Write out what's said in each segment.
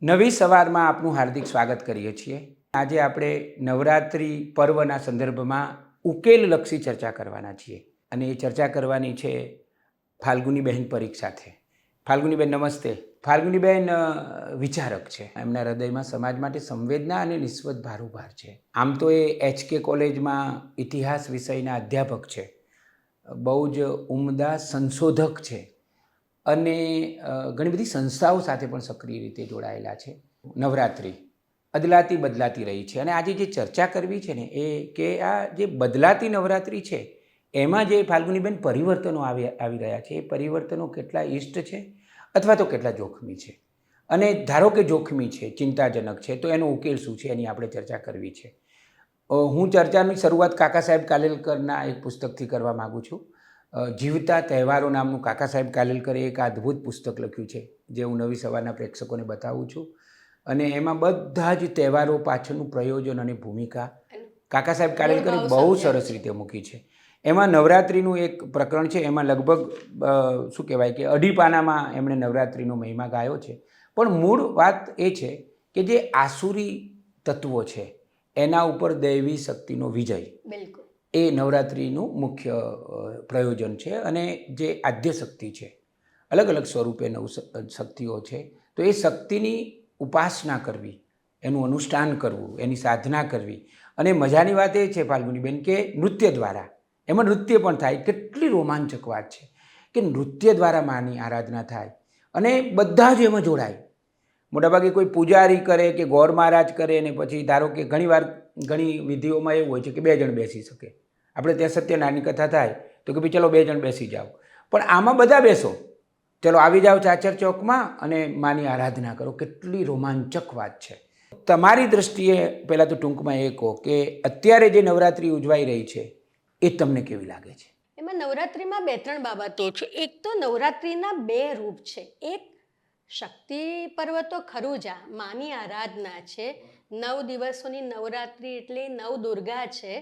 નવી સવારમાં આપનું હાર્દિક સ્વાગત કરીએ છીએ. આજે આપણે નવરાત્રિ પર્વના સંદર્ભમાં ઉકેલલક્ષી ચર્ચા કરવાના છીએ અને એ ચર્ચા કરવાની છે ફાલ્ગુનીબહેન પરીખ સાથે. ફાલ્ગુનીબેન નમસ્તે. ફાલ્ગુનીબેન વિચારક છે. એમના હૃદયમાં સમાજ માટે સંવેદના અને નિસ્વત ભારોભાર છે. આમ તો એ HK કોલેજમાં ઇતિહાસ વિષયના અધ્યાપક છે, બહુ જ ઉમદા સંશોધક છે અને ઘણી બધી સંસ્થાઓ સાથે પણ સક્રિય રીતે જોડાયેલા છે. નવરાત્રિ બદલાતી બદલાતી રહી છે અને આજે જે ચર્ચા કરવી છે ને એ કે આ જે બદલાતી નવરાત્રિ છે એમાં જે ફાલ્ગુનીબેન પરિવર્તનો આવી રહ્યા છે, એ પરિવર્તનો કેટલા ઇષ્ટ છે અથવા તો કેટલા જોખમી છે, અને ધારો કે જોખમી છે, ચિંતાજનક છે, તો એનો ઉકેલ શું છે એની આપણે ચર્ચા કરવી છે. હું ચર્ચાની શરૂઆત કાકા સાહેબ કાલેલકરના એક પુસ્તકથી કરવા માગું છું. જીવતા તહેવારો નામનું કાકા સાહેબ કાલેલકરે એક અદ્ભુત પુસ્તક લખ્યું છે, જે હું નવી સવારના પ્રેક્ષકોને બતાવું છું. અને એમાં બધા જ તહેવારો પાછળનું પ્રયોજન અને ભૂમિકા કાકા સાહેબ કાલેલકરે બહુ સરસ રીતે મૂકી છે. એમાં નવરાત્રિનું એક પ્રકરણ છે, એમાં લગભગ શું કહેવાય કે 2.5 પાનામાં એમણે નવરાત્રિનો મહિમા ગાયો છે. પણ મૂળ વાત એ છે કે જે આસુરી તત્વો છે એના ઉપર દૈવી શક્તિનો વિજય, બિલકુલ એ નવરાત્રિનું મુખ્ય પ્રયોજન છે. અને જે આદ્ય શક્તિ છે, અલગ અલગ સ્વરૂપે શક્તિઓ છે, તો એ શક્તિની ઉપાસના કરવી, એનું અનુષ્ઠાન કરવું, એની સાધના કરવી. અને મજાની વાત એ છે ફાલ્ગુનીબેન કે નૃત્ય દ્વારા, એમાં નૃત્ય પણ થાય. કેટલી રોમાંચક વાત છે કે નૃત્ય દ્વારા માની આરાધના થાય અને બધા જ એમાં જોડાય. મોટાભાગે કોઈ પૂજારી કરે કે ગોર મહારાજ કરે ને પછી ધારો કે ઘણી વિધિઓમાં એવું હોય છે કે 2 જણ બેસી શકે. આપણે ત્યાં સત્યનારાયણની કથા થાય તો કે ભાઈ ચલો 2 જણ બેસી જાઓ, પણ આમાં બધા બેસો, ચલો આવી જાઓ ચાચર ચોકમાં અને માની આરાધના કરો. કેટલી રોમાંચક વાત છે. તમારી દૃષ્ટિએ પહેલાં તો ટૂંકમાં એ કહો કે અત્યારે જે નવરાત્રિ ઉજવાઈ રહી છે એ તમને કેવી લાગે છે? એમાં નવરાત્રિમાં 2-3 બાબતો છે. એક તો નવરાત્રિના 2 રૂપ છે. એક શક્તિ પર્વ તો ખરું જ, આ માની આરાધના છે. 9 દિવસોની નવરાત્રિ એટલે નવદુર્ગા છે.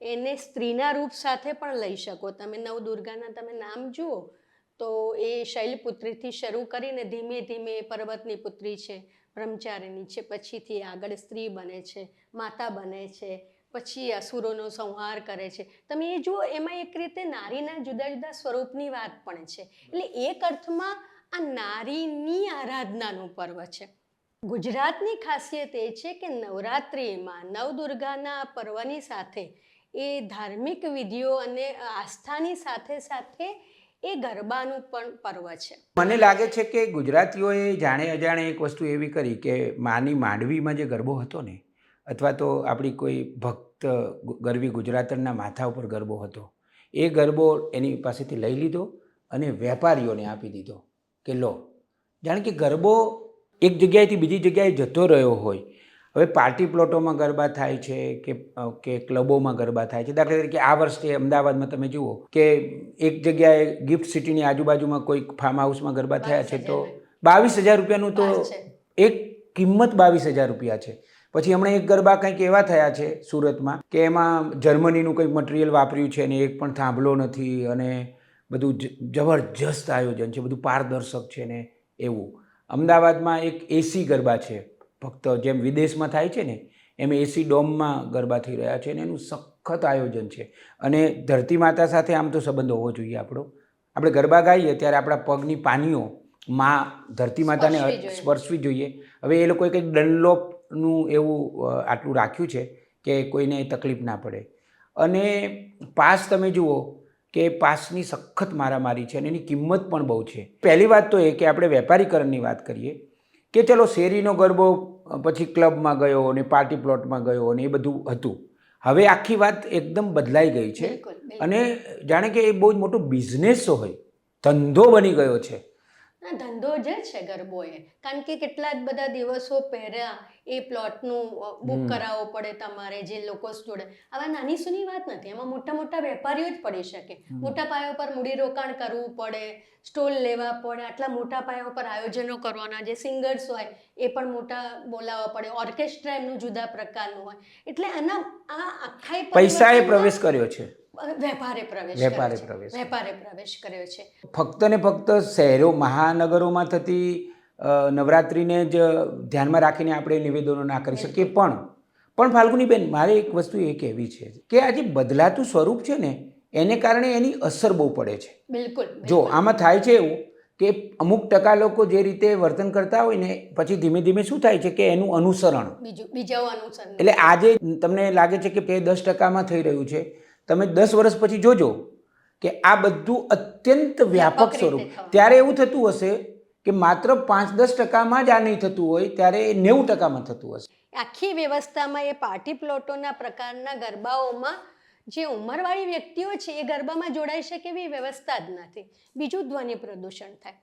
એને સ્ત્રીના રૂપ સાથે પણ લઈ શકો તમે. નવદુર્ગાના તમે નામ જુઓ તો એ શૈલપુત્રીથી શરૂ કરીને ધીમે ધીમે પર્વતની પુત્રી છે, બ્રહ્મચારિણી છે, પછીથી આગળ સ્ત્રી બને છે, માતા બને છે, પછી અસુરોનો સંહાર કરે છે. તમે એ જુઓ, એમાં એક રીતે નારીના જુદા જુદા સ્વરૂપની વાત પણ છે. એટલે એક અર્થમાં આ નારીની આરાધનાનું પર્વ છે. ગુજરાતની ખાસિયત એ છે કે નવરાત્રિમાં નવદુર્ગાના પર્વની સાથે એ ધાર્મિક વિધિઓ અને આસ્થાની સાથે સાથે એ ગરબાનું પણ પર્વ છે. મને લાગે છે કે ગુજરાતીઓએ જાણે અજાણે એક વસ્તુ એવી કરી કે માની માંડવીમાં જે ગરબો હતો ને, અથવા તો આપણી કોઈ ભક્ત ગરવી ગુજરાતરના માથા ઉપર ગરબો હતો, એ ગરબો એની પાસેથી લઈ લીધો અને વેપારીઓને આપી દીધો કે લો. જાણે કે ગરબો એક જગ્યાએથી બીજી જગ્યાએ જતો રહ્યો હોય. હવે પાર્ટી પ્લોટોમાં ગરબા થાય છે કે ક્લબોમાં ગરબા થાય છે. દાખલા તરીકે આ વર્ષે અમદાવાદમાં તમે જુઓ કે એક જગ્યાએ ગિફ્ટ સિટીની આજુબાજુમાં કોઈ ફાર્મ હાઉસમાં ગરબા થયા છે તો 22,000 રૂપિયાનું તો એક કિંમત 22,000 રૂપિયા છે. પછી હમણાં એક ગરબા કંઈક એવા થયા છે સુરતમાં કે એમાં જર્મનીનું કંઈક મટીરિયલ વાપર્યું છે ને એક પણ થાંભલો નથી અને બધું જબરજસ્ત આયોજન છે, બધું પારદર્શક છે ને એવું. અમદાવાદમાં એક એસી ગરબા છે, ફક્ત જેમ વિદેશમાં થાય છે ને એમ એસી ડોમમાં ગરબા થઈ રહ્યા છે અને એનું સખત આયોજન છે. અને ધરતી માતા સાથે આમ તો સંબંધ હોવો જોઈએ આપણો. આપણે ગરબા ગાઈએ ત્યારે આપણા પગની પાનીઓ ધરતી માતાને સ્પર્શવી જોઈએ. હવે એ લોકોએ કંઈક ડનલોપનું એવું આટલું રાખ્યું છે કે કોઈને તકલીફ ના પડે. અને પાસ તમે જુઓ કે પાસની સખત મારામારી છે અને એની કિંમત પણ બહુ છે. પહેલી વાત તો એ કે આપણે વેપારીકરણની વાત કરીએ કે ચલો શેરીનો ગરબો પછી ક્લબમાં ગયો અને પાર્ટી પ્લોટમાં ગયો અને એ બધું હતું. હવે આખી વાત એકદમ બદલાઈ ગઈ છે અને જાણે કે એ બહુ જ મોટો બિઝનેસ હોય, ધંધો બની ગયો છે. ધંધો જ છે ગરબો એ, કારણ કે કેટલા જ બધા દિવસો પહેલા એ પ્લોટનું બુક કરાવવો પડે તમારે, જે લોકો જોડે. આવા નાની સૂની વાત નથી, એમાં મોટા મોટા વેપારીઓ જ પડી શકે. મોટા પાયા પર મૂડીરોકાણ કરવું પડે, સ્ટોલ લેવા પડે, આટલા મોટા પાયા પર આયોજનો કરવાના, જે સિંગર્સ હોય એ પણ મોટા બોલાવવા પડે, ઓર્કેસ્ટ્રા એમનું જુદા પ્રકારનું હોય. એટલે આના આ આખા પૈસાએ પ્રવેશ કર્યો છે, વેપારે પ્રવેશ કર્યો છે. ફક્ત ને ફક્ત શહેરો મહાનગરોમાં થતી નવરાત્રિને જ ધ્યાનમાં રાખીને આપણે નિવેદનો ના કરી શકીએ. પણ ફાલ્ગુનીબેન, મારે એક વસ્તુ એ કહેવી છે કે આ જે બદલાતું સ્વરૂપ છે ને એને કારણે એની અસર બહુ પડે છે. બિલકુલ જો આમાં થાય છે એવું કે અમુક ટકા લોકો જે રીતે વર્તન કરતા હોય ને પછી ધીમે ધીમે શું થાય છે કે એનું અનુસરણ, બીજાઓ અનુસરણ. એટલે આજે તમને લાગે છે કે તે 10%માં થઈ રહ્યું છે, તમે 10 વર્ષ પછી જોજો કે આ બધું અત્યંત વ્યાપક સ્વરૂપ. ત્યારે એવું થતું હશે કે માત્ર 5-10%માં જ આ નહીં થતું હોય, ત્યારે 90%માં થતું હશે. આખી વ્યવસ્થામાં એ પાર્ટી પ્લોટોના પ્રકારના ગરબાઓમાં જે ઉંમરવાળી વ્યક્તિઓ છે એ ગરબામાં જોડાઈ શકે એવી વ્યવસ્થા જ નથી. બીજું ધ્વનિ પ્રદૂષણ થાય.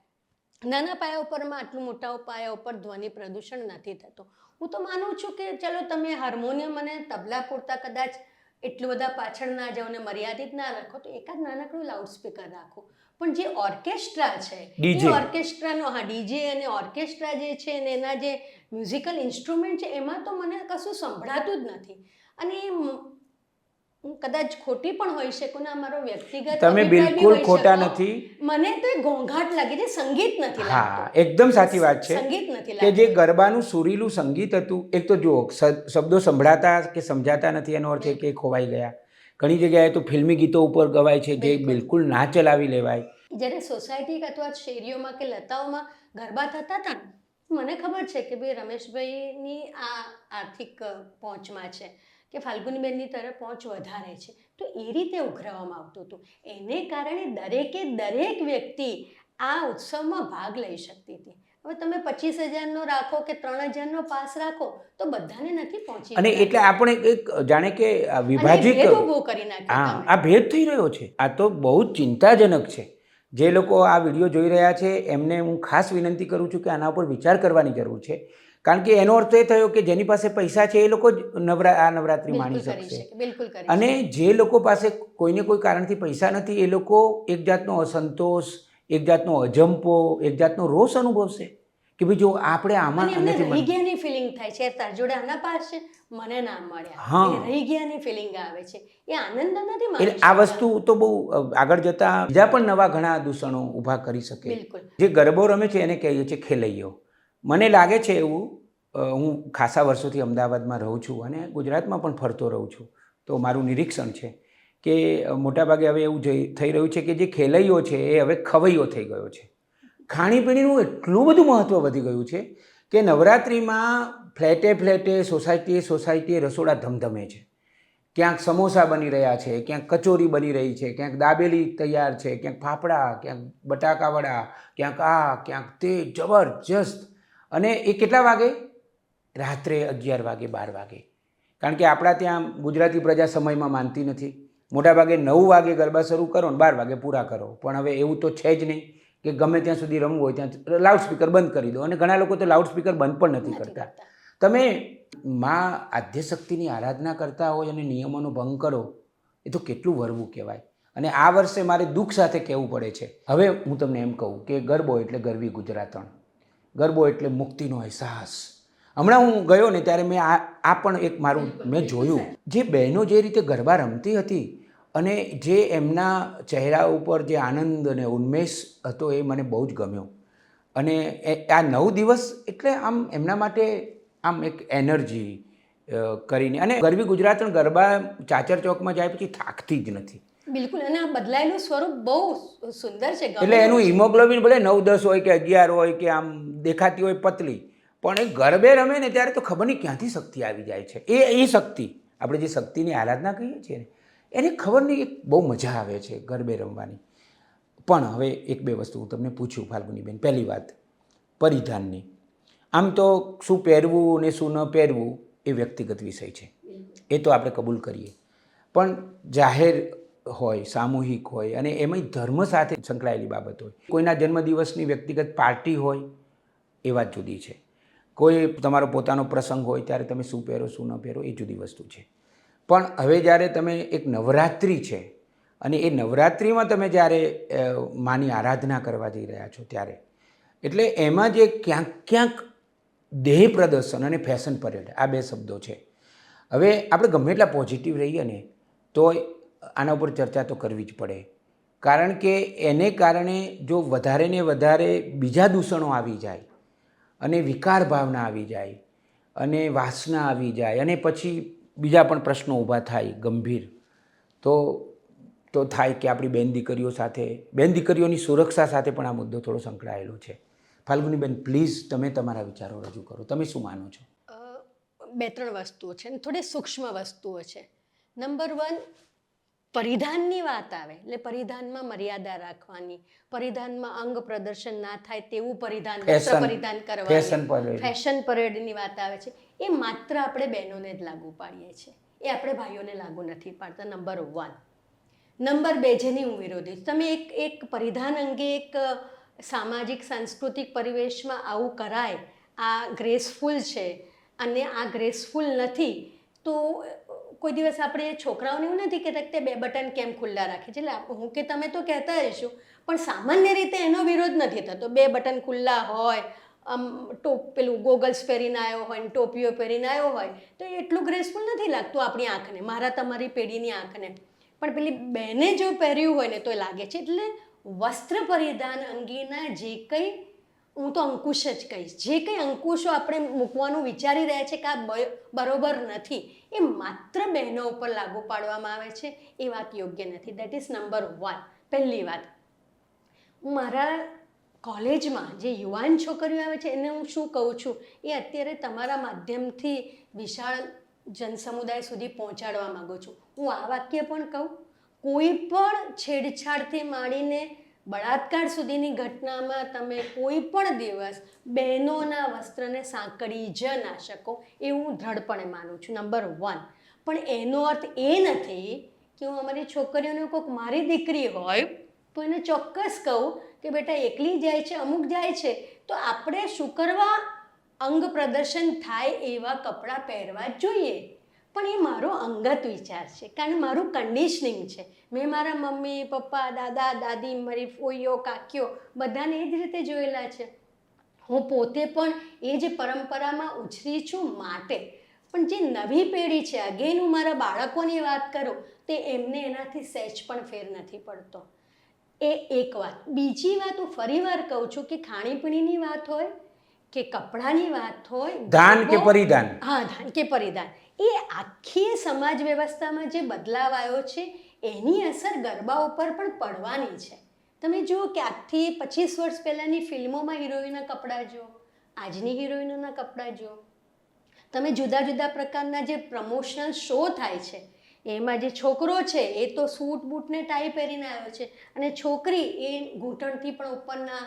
નાના પાયા ઉપરમાં આટલું મોટા પાયા ઉપર ધ્વનિ પ્રદૂષણ નથી થતું. હું તો માનું છું કે ચલો તમે હાર્મોનિયમ અને તબલા પૂરતા કદાચ એટલું બધા પાછળ ના જાઓ ને મર્યાદિત ના રાખો, તો એકાદ નાનકડું લાઉડસ્પીકર રાખો. પણ જે ઓર્કેસ્ટ્રા છે એ ઓર્કેસ્ટ્રાનો, હા, ડીજે અને ઓર્કેસ્ટ્રા જે છે ને એના જે મ્યુઝિકલ ઇન્સ્ટ્રુમેન્ટ છે એમાં તો મને કશું સંભળાતું જ નથી. અને હું કદાચ ખોટી પણ હોઈ શકું ને, અમારો વ્યક્તિગત તમે બિલકુલ ખોટા નથી. મને તો એ ઘોંઘાટ લાગે છે, સંગીત નથી લાગતું. હા, એકદમ સાચી વાત છે. સંગીત નથી કે જે ગરબાનું સુરીલું સંગીત હતું, એક તો જુઓ શબ્દો સંભળાતા કે સમજાતા નથી, એનો અર્થ એ કે ખોવાઈ ગયા. ઘણી જગ્યાએ તો ફિલ્મી ગીતો ઉપર ગવાય છે જે બિલકુલ ના ચલાવી લેવાય. જ્યારે સોસાયટી અથવા શેરીઓમાં કે લતાઓમાં ગરબા થતા હતા, મને ખબર છે કે ભાઈ રમેશભાઈની આ આર્થિક પહોંચમાં છે કે ફાલ્ગુનીબેનની તરફ પહોંચ વધારે છે, તો એ રીતે ઉઘરાવવામાં આવતું હતું. એને કારણે દરેક વ્યક્તિ આ ઉત્સવમાં ભાગ લઈ શકતી હતી. હવે તમે 25,000નો રાખો કે 3,000નો પાસ રાખો તો બધાને નથી પહોંચી. અને એટલે આપણે એક જાણે કે વિભાજિત કરી નાખ્યો. આ ભેદ થઈ રહ્યો છે. આ તો બહુ જ ચિંતાજનક છે. જે લોકો આ વિડીયો જોઈ રહ્યા છે એમને હું ખાસ વિનંતી કરું છું કે આના ઉપર વિચાર કરવાની જરૂર છે. કારણ કે એનો અર્થ એ થયો કે જેની પાસે પૈસા છે એ લોકો જ આ નવરાત્રિ માણી શકશે, અને જે લોકો પાસે કોઈને કોઈ કારણથી પૈસા નથી એ લોકો એક જાતનો અસંતોષ, એક જાતનો અજંપો, એક જાતનો રોષ અનુભવશે કે ભાઈ જો આપણે આમાં નથી રહી ગયાની ફિલિંગ થાય છે. તાર જોડે આના પાસ છે, મને ના મળ્યા, એ રહી ગયાની ફિલિંગ આવે છે. એ આનંદ નથી માણી. એટલે આ વસ્તુ તો બહુ આગળ જતા બીજા પણ નવા ઘણા દૂષણો ઊભા કરી શકે. જે ગરબો રમે છે એને કહીએ છીએ ખેલૈયો. મને લાગે છે એવું, હું ખાસા વર્ષોથી અમદાવાદમાં રહું છું અને ગુજરાતમાં પણ ફરતો રહું છું, તો મારું નિરીક્ષણ છે કે મોટાભાગે હવે એવું થઈ રહ્યું છે કે જે ખેલૈયો છે એ હવે ખવૈયો થઈ ગયો છે. ખાણીપીણીનું એટલું બધું મહત્ત્વ વધી ગયું છે કે નવરાત્રિમાં ફ્લેટે સોસાયટીએ રસોડા ધમધમે છે. ક્યાંક સમોસા બની રહ્યા છે, ક્યાંક કચોરી બની રહી છે, ક્યાંક દાબેલી તૈયાર છે, ક્યાંક ફાફડા, ક્યાંક બટાકાવડા, ક્યાંક આ, ક્યાંક તે, જબરજસ્ત. અને એ કેટલા વાગે? રાત્રે 11 વાગે, 12 વાગે. કારણ કે આપણા ત્યાં ગુજરાતી પ્રજા સમયમાં માનતી નથી. મોટાભાગે 9 વાગે ગરબા શરૂ કરો ને 12 વાગે પૂરા કરો. પણ હવે એવું તો છે જ નહીં કે ગમે ત્યાં સુધી રમવું હોય ત્યાં લાઉડસ્પીકર બંધ કરી દો, અને ઘણા લોકો તો લાઉડસ્પીકર બંધ પણ નથી કરતા. તમે માં આદ્યશક્તિની આરાધના કરતા હોય અને નિયમોનો ભંગ કરો, એ તો કેટલું વરવું કહેવાય. અને આ વર્ષે મારે દુઃખ સાથે કહેવું પડે છે. હવે હું તમને એમ કહું કે ગરબો એટલે ગરવી ગુજરાતણ, ગરબો એટલે મુક્તિનો અહેસાસ. હમણાં હું ગયો ને ત્યારે મેં આ પણ એક મારું મેં જોયું, જે બહેનો જે રીતે ગરબા રમતી હતી અને જે એમના ચહેરા ઉપર જે આનંદ અને ઉન્મેષ હતો એ મને બહુ જ ગમ્યો. અને આ 9 દિવસ એટલે આમ એમના માટે આમ એક એનર્જી કરીને, અને ગરવી ગુજરાતણ ગરબા ચાચર ચોકમાં જાય પછી થાકતી જ નથી. બિલકુલ. અને આ બદલાયેલું સ્વરૂપ બહુ સુંદર છે. એટલે એનું હિમોગ્લોબિન ભલે 9-10 હોય કે 11 હોય કે આમ દેખાતી હોય પતલી, પણ એ ગરબે રમે ને ત્યારે તો ખબર નહીં ક્યાંથી શક્તિ આવી જાય છે. એ શક્તિ, આપણે જે શક્તિની આરાધના કહીએ છીએ ને, એને ખબર નહીં બહુ મજા આવે છે ગરબે રમવાની. પણ હવે 1-2 વસ્તુ હું તમને પૂછું ફાલ્ગુનીબેન. પહેલી વાત પરિધાનની. આમ તો શું પહેરવું ને શું ન પહેરવું એ વ્યક્તિગત વિષય છે, એ તો આપણે કબૂલ કરીએ. પણ જાહેર હોય, સામૂહિક હોય, અને એમાંય ધર્મ સાથે સંકળાયેલી બાબત હોય, કોઈના જન્મદિવસની વ્યક્તિગત પાર્ટી હોય, એ વાત જુદી છે. કોઈ તમારો પોતાનો પ્રસંગ હોય ત્યારે તમે શું પહેરો શું ન પહેરો એ જુદી વસ્તુ છે. પણ હવે જ્યારે તમે એક નવરાત્રિ છે અને એ નવરાત્રિમાં તમે જ્યારે માની આરાધના કરવા જઈ રહ્યા છો ત્યારે, એટલે એમાં જે ક્યાંક દેહ પ્રદર્શન અને ફેશન પરેડ, આ 2 શબ્દો છે. હવે આપણે ગમે એટલા પોઝિટિવ રહીએ ને તો આના ઉપર ચર્ચા તો કરવી જ પડે. કારણ કે એને કારણે જો વધારે ને વધારે બીજા દૂષણો આવી જાય અને વિકાર ભાવના આવી જાય અને વાસના આવી જાય અને પછી બીજા પણ પ્રશ્નો ઊભા થાય ગંભીર, તો થાય કે આપણી બેન દીકરીઓની સુરક્ષા સાથે પણ આ મુદ્દો થોડો સંકળાયેલો છે. ફાલ્ગુનીબેન, પ્લીઝ તમે તમારા વિચારો રજૂ કરો. તમે શું માનો છો? 2-3 વસ્તુઓ છે અને થોડી સૂક્ષ્મ વસ્તુઓ છે. નંબર 1, પરિધાનની વાત આવે એટલે પરિધાનમાં મર્યાદા રાખવાની, પરિધાનમાં અંગ પ્રદર્શન ના થાય તેવું પરિધાન, વસ્ત્ર પરિધાન કરવાનું, ફેશન પરેડની વાત આવે છે, એ માત્ર આપણે બહેનોને જ લાગુ પાડીએ છીએ, એ આપણે ભાઈઓને લાગુ નથી પાડતા. નંબર 1. નંબર 2, જેની હું વિરોધી છું, તમે એક પરિધાન અંગે એક સામાજિક સાંસ્કૃતિક પરિવેશમાં આવું કરાય, આ ગ્રેસફુલ છે અને આ ગ્રેસફુલ નથી, તો કોઈ દિવસ આપણે છોકરાઓને એવું નથી કહેતા કે 2 બટન કેમ ખુલ્લા રાખે છે, એટલે હું કે તમે તો કહેતા હશો, પણ સામાન્ય રીતે એનો વિરોધ નથી થતો. 2 બટન ખુલ્લા હોય, પેલું ગોગલ્સ પહેરીને આવ્યો હોય ને ટોપીઓ પહેરીને આવ્યો હોય તો એટલું ગ્રેસફુલ નથી લાગતું આપણી આંખને, મારા તમારી પેઢીની આંખને. પણ પેલી બેને જો પહેર્યું હોય ને તો લાગે છે. એટલે વસ્ત્ર પરિધાન અંગેના જે કંઈ, હું તો અંકુશ જ કહીશ, જે કંઈ અંકુશો આપણે મૂકવાનું વિચારી રહ્યા છે કે આ બરોબર નથી, એ માત્ર બહેનો ઉપર લાગુ પાડવામાં આવે છે, એ વાત યોગ્ય નથી. That is number 1. પહેલી વાત, હું મારા કોલેજમાં જે યુવાન છોકરીઓ આવે છે એને હું શું કહું છું, એ અત્યારે તમારા માધ્યમથી વિશાળ જનસમુદાય સુધી પહોંચાડવા માગું છું. હું આ વાક્ય પણ કહું, કોઈ પણ છેડછાડથી માંડીને બળાત્કાર સુધીની ઘટનામાં તમે કોઈ પણ દિવસ બહેનોના વસ્ત્રને સાંકળી જ ના શકો, એવું હું દ્રઢપણે માનું છું. નંબર 1. પણ એનો અર્થ એ નથી કે હું અમારી છોકરીઓને કોઈક મારી દીકરી હોય તો એને ચોક્કસ કહું કે બેટા એકલી જાય છે, અમુક જાય છે, તો આપણે શું કરવા અંગ પ્રદર્શન થાય એવા કપડાં પહેરવા જોઈએ. પણ એ મારો અંગત વિચાર છે, કારણ મારું કન્ડિશનિંગ છે. મેં મારા મમ્મી પપ્પા, દાદા દાદી, મારી ફોઈઓ કાકીઓ બધાને એ જ રીતે જોયેલા છે. હું પોતે પણ એ જ પરંપરામાં ઉછરી છું માટે. પણ જે નવી પેઢી છે, અગેન હું મારા બાળકોની વાત કરું, તે એમને એનાથી સહેજ પણ ફેર નથી પડતો. એ એક વાત. બીજી વાત હું ફરી વાર કહું છું કે ખાણીપીણીની વાત હોય કે કપડાની વાત હોય, દાન કે પરિધાન, હા, દાન કે પરિધાન, એ આખી સમાજ વ્યવસ્થામાં જે બદલાવ આવ્યો છે એની અસર ગરબા ઉપર પણ પડવાની છે. તમે જુઓ કે આજથી 25 વર્ષ પહેલાંની ફિલ્મોમાં હિરોઈનના કપડાં જુઓ, આજની હિરોઈનોના કપડાં જુઓ, તમે જુદા જુદા પ્રકારના જે પ્રમોશનલ શો થાય છે એમાં જે છોકરો છે એ તો સૂટ બૂટ ને ટાઈ પહેરીને આવ્યો છે અને છોકરી એ ઘૂંટણથી પણ ઉપરના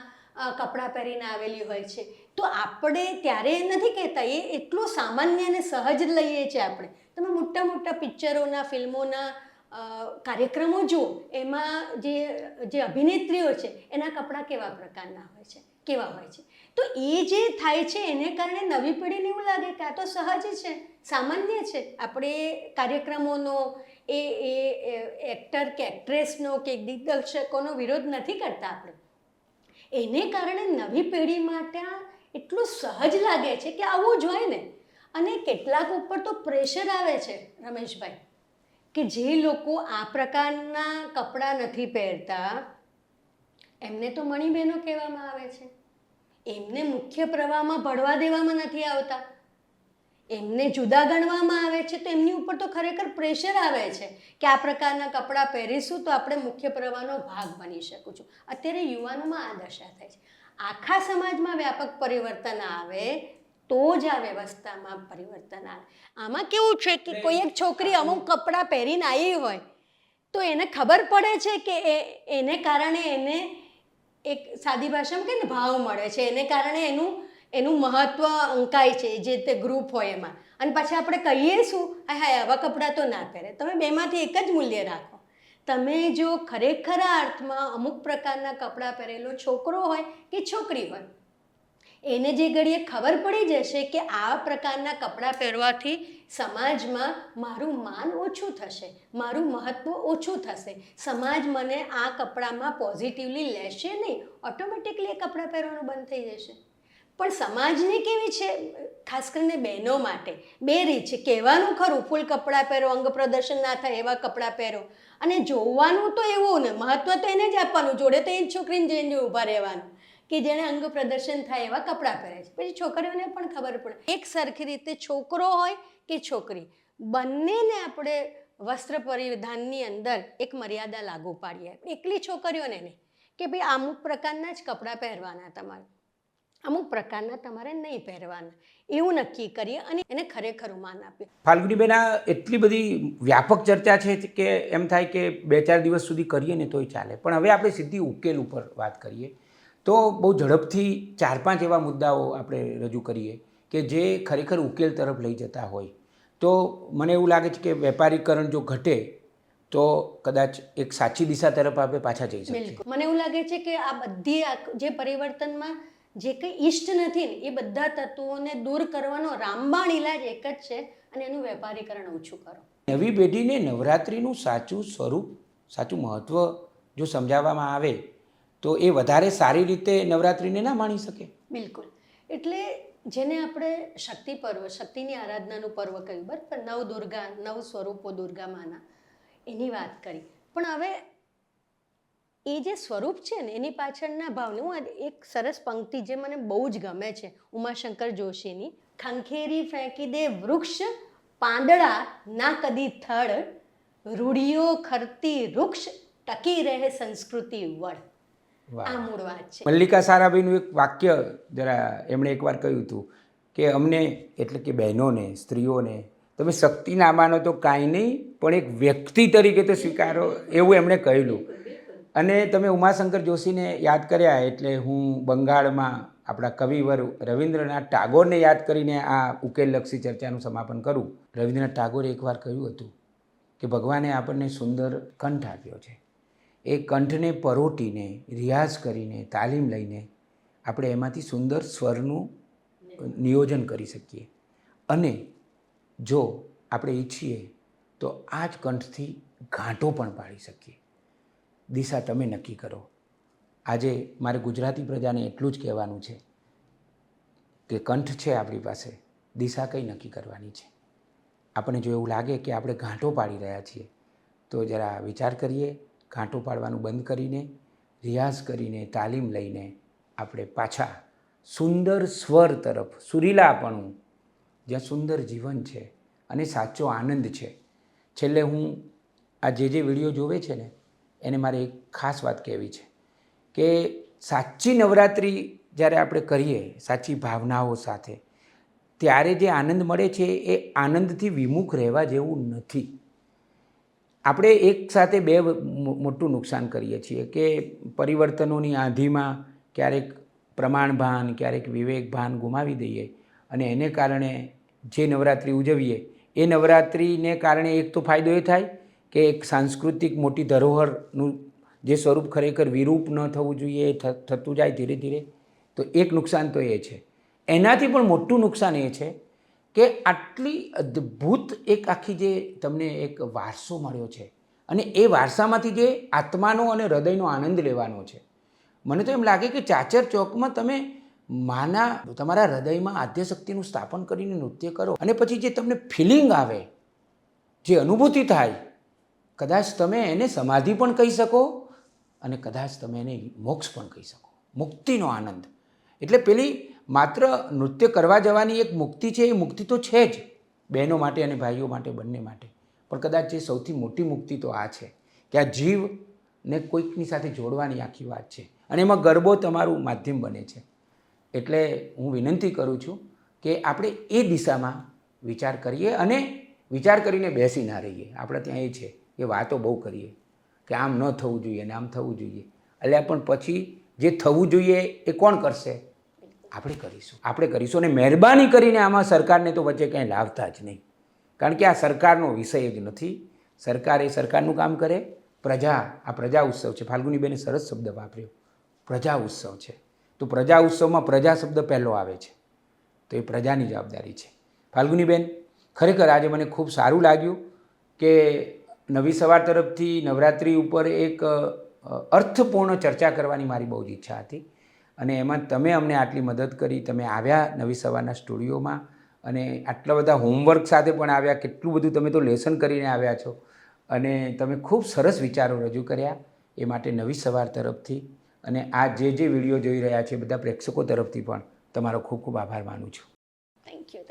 કપડાં પહેરીને આવેલી હોય છે. તો આપણે ત્યારે નથી કહેતા, એ એટલું સામાન્ય અને સહજ લઈએ છીએ આપણે. તમે મોટા મોટા પિક્ચરોના, ફિલ્મોના કાર્યક્રમો જુઓ, એમાં જે અભિનેત્રીઓ છે એના કપડાં કેવા પ્રકારના હોય છે, કેવા હોય છે. તો એ જે થાય છે એને કારણે નવી પેઢીને એવું લાગે કે આ તો સહજ છે, સામાન્ય છે. આપણે કાર્યક્રમોનો, એ એક્ટર કે એક્ટ્રેસનો કે દિગ્દર્શકોનો વિરોધ નથી કરતા આપણે. એને કારણે નવી પેઢી માટે એટલું સહજ લાગે છે કે આવું જ હોય ને. અને કેટલાક ઉપર તો પ્રેશર આવે છે રમેશભાઈ, કે જે લોકો આ પ્રકારના કપડાં નથી પહેરતા એમને તો મણીબહેનો કહેવામાં આવે છે. એમને મુખ્ય પ્રવાહમાં ભળવા દેવામાં નથી આવતા, એમને જુદા ગણવામાં આવે છે. તો એમની ઉપર તો ખરેખર પ્રેશર આવે છે કે આ પ્રકારના કપડાં પહેરીશું તો આપણે મુખ્ય પ્રવાહનો ભાગ બની શકું છું. અત્યારે યુવાનોમાં આ દશા થાય છે. આખા સમાજમાં વ્યાપક પરિવર્તન આવે તો જ આ વ્યવસ્થામાં પરિવર્તન આવે. આમાં કેવું છે કે કોઈ એક છોકરી અમુક કપડાં પહેરીને આવી હોય તો એને ખબર પડે છે કે એને કારણે એને એક સાદી ભાષામાં કહે ને ભાવ મળે છે, એને કારણે એનું મહત્વ અંકાય છે જે તે ગ્રુપ હોય એમાં. અને પછી આપણે કહીએ શું, હા આવા કપડાં તો ના પહેરે. તમે બેમાંથી એક જ મૂલ્ય રાખો. તમે જો ખરેખર અર્થમાં અમુક પ્રકારના કપડાં પહેરેલો છોકરો હોય કે છોકરી હોય, એને જે ઘડીએ ખબર પડી જશે કે આ પ્રકારના કપડાં પહેરવાથી સમાજમાં મારું માન ઓછું થશે, મારું મહત્વ ઓછું થશે, સમાજ મને આ કપડામાં પોઝિટિવલી લેશે નહીં, ઓટોમેટિકલી એ કપડાં પહેરવાનું બંધ થઈ જશે. પણ સમાજને કેવી છે, ખાસ કરીને બહેનો માટે 2 રીત છે. કહેવાનું ખરું ફૂલ કપડાં પહેરો, અંગ પ્રદર્શન ના થાય એવા કપડાં પહેરો, અને જોવાનું તો એવું ને મહત્વ તો એને જ આપવાનું, જોડે તો એ જ છોકરીને જઈને ઊભા રહેવાનું કે જેણે અંગ પ્રદર્શન થાય એવા કપડાં પહેરે છે. પછી છોકરીઓને પણ ખબર પડે એક સરખી રીતે છોકરો હોય કે છોકરી બંનેને આપણે વસ્ત્ર પરિધાનની અંદર એક મર્યાદા લાગુ પાડીએ. એકલી છોકરીઓને નહીં કે ભાઈ અમુક પ્રકારના જ કપડાં પહેરવાના તમારે, અમુક પ્રકારના તમારે નહીં પહેરવાના, એવું નક્કી કરીએ અને એને ખરેખર માન આપીએ. ફાલ્ગુનીબેન, આ એટલી બધી વ્યાપક ચર્ચા છે કે એમ થાય કે 2-4 દિવસ સુધી કરીએ ને તોય ચાલે, પણ હવે આપણે સીધી ઉકેલ ઉપર વાત કરીએ તો બહુ ઝડપથી 4-5 એવા મુદ્દાઓ આપણે રજૂ કરીએ કે જે ખરેખર ઉકેલ તરફ લઈ જતા હોય. તો મને એવું લાગે છે કે વેપારીકરણ જો ઘટે તો કદાચ એક સાચી દિશા તરફ આપણે પાછા જઈ શકીએ. બિલકુલ, મને એવું લાગે છે કે આ બધી જે પરિવર્તનમાં જે કંઈ ઈષ્ટ નથી ને એ બધા તત્વોને દૂર કરવાનો રામબાણ ઇલાજ એક જ છે અને એનું વેપારીકરણ ઓછું કરો. નવી પેઢીને નવરાત્રિનું સાચું સ્વરૂપ, સાચું મહત્ત્વ જો સમજાવવામાં આવે તો એ વધારે સારી રીતે નવરાત્રિને ના માણી શકે. બિલકુલ, એટલે જેને આપણે શક્તિ પર્વ, શક્તિની આરાધનાનું પર્વ કહ્યું, બરાબર, નવ દુર્ગા, 9 સ્વરૂપો દુર્ગા માના, એની વાત કરી. પણ હવે એ જે સ્વરૂપ છે ને એની પાછળના ભાવને હું એક સરસ પંક્તિ જે મને બહુ જ ગમે છે ઉમાશંકર જોશીની, ખંખેરી ફેંકી દે વૃક્ષ પાંદડા ના કદી થડ, રૂઢિયો ખરતી વૃક્ષ ટકી રહે સંસ્કૃતિ વડ. આ મૂળ વાત છે. મલ્લિકા સારાભાઈનું એક વાક્ય જરા એમણે એકવાર કહ્યું હતું કે અમને એટલે કે બહેનોને, સ્ત્રીઓને તમે શક્તિ ના માનો તો કાંઈ નહીં, પણ એક વ્યક્તિ તરીકે તો સ્વીકારો, એવું એમણે કહેલું. અને તમે ઉમાશંકર જોશીને યાદ કર્યા એટલે હું બંગાળમાં આપણા કવિવર રવિન્દ્રનાથ ટાગોરને યાદ કરીને આ ઉકેલલક્ષી ચર્ચાનું સમાપન કરું. રવિન્દ્રનાથ ટાગોરે એકવાર કહ્યું હતું કે ભગવાને આપણને સુંદર કંઠ આપ્યો છે, એ કંઠને પરોટીને, રિયાઝ કરીને, તાલીમ લઈને આપણે એમાંથી સુંદર સ્વરનું નિયોજન કરી શકીએ. અને જો આપણે ઈચ્છીએ તો આ જ કંઠથી ઘાંટો પણ પાડી શકીએ. દિશા તમે નક્કી કરો. આજે મારે ગુજરાતી પ્રજાને એટલું જ કહેવાનું છે કે કંઠ છે આપણી પાસે, દિશા કઈ નક્કી કરવાની છે. આપણને જો એવું લાગે કે આપણે ઘાંટો પાડી રહ્યા છીએ તો જરા વિચાર કરીએ, ઘાંટો પાડવાનું બંધ કરીને, રિયાઝ કરીને, તાલીમ લઈને આપણે પાછા સુંદર સ્વર તરફ, સુરીલાપણું, જ્યાં સુંદર જીવન છે અને સાચો આનંદ છે. છેલ્લે હું આ જે વિડીયો જોવે છે ને એને મારે એક ખાસ વાત કહેવી છે કે સાચી નવરાત્રિ જ્યારે આપણે કરીએ સાચી ભાવનાઓ સાથે, ત્યારે જે આનંદ મળે છે એ આનંદથી વિમુખ રહેવા જેવું નથી. આપણે એક સાથે બે મોટું નુકસાન કરીએ છીએ કે પરિવર્તનોની આંધીમાં ક્યારેક પ્રમાણભાન, ક્યારેક વિવેકભાન ગુમાવી દઈએ અને એને કારણે જે નવરાત્રિ ઉજવીએ એ નવરાત્રિને કારણે એક તો ફાયદો એ થાય કે એક સાંસ્કૃતિક મોટી ધરોહરનું જે સ્વરૂપ ખરેખર વિરૂપ ન થવું જોઈએ એ થતું જાય ધીરે ધીરે. તો એક નુકસાન તો એ છે. એનાથી પણ મોટું નુકસાન એ છે કે આટલી અદ્ભુત એક આખી જે તમને એક વારસો મળ્યો છે અને એ વારસામાંથી જે આત્માનો અને હૃદયનો આનંદ લેવાનો છે. મને તો એમ લાગે કે ચાચર ચોકમાં તમે માના તમારા હૃદયમાં આદ્યશક્તિનું સ્થાપન કરીને નૃત્ય કરો અને પછી જે તમને ફિલિંગ આવે, જે અનુભૂતિ થાય, કદાચ તમે એને સમાધિ પણ કહી શકો અને કદાચ તમે એને મોક્ષ પણ કહી શકો. મુક્તિનો આનંદ એટલે પેલી માત્ર નૃત્ય કરવા જવાની એક મુક્તિ છે, એ મુક્તિ તો છે જ બહેનો માટે અને ભાઈઓ માટે, બંને માટે. પણ કદાચ જે સૌથી મોટી મુક્તિ તો આ છે કે આ જીવને કોઈકની સાથે જોડવાની આખી વાત છે અને એમાં ગરબો તમારું માધ્યમ બને છે. એટલે હું વિનંતી કરું છું કે આપણે એ દિશામાં વિચાર કરીએ અને વિચાર કરીને બેસી ના રહીએ. આપણે ત્યાં એ છે કે વાતો બહુ કરીએ કે આમ ન થવું જોઈએ અને આમ થવું જોઈએ, એટલે પણ પછી જે થવું જોઈએ એ કોણ કરશે? આપણે કરીશું અને મહેરબાની કરીને આમાં સરકારને તો વચ્ચે કંઈ લાવતા જ નહીં, કારણ કે આ સરકારનો વિષય જ નથી. સરકાર એ સરકારનું કામ કરે, પ્રજા, આ પ્રજા ઉત્સવ છે. ફાલ્ગુનીબેને સરસ શબ્દ વાપર્યો, પ્રજા ઉત્સવ છે. તો પ્રજા ઉત્સવમાં પ્રજા શબ્દ પહેલો આવે છે, તો એ પ્રજાની જવાબદારી છે. ફાલ્ગુનીબેન, ખરેખર આજે મને ખૂબ સારું લાગ્યું કે નવી સવાર તરફથી નવરાત્રિ ઉપર એક અર્થપૂર્ણ ચર્ચા કરવાની મારી બહુ જ ઈચ્છા હતી અને એમાં તમે અમને આટલી મદદ કરી. તમે આવ્યા નવી સવારના સ્ટુડિયોમાં અને આટલા બધા હોમવર્ક સાથે પણ આવ્યા. કેટલું બધું તમે તો લેસન કરીને આવ્યા છો અને તમે ખૂબ સરસ વિચારો રજૂ કર્યા. એ માટે નવી સવાર તરફથી અને આ જે વિડીયો જોઈ રહ્યા છે બધા પ્રેક્ષકો તરફથી પણ તમારો ખૂબ ખૂબ આભાર માનું છું. Thank you.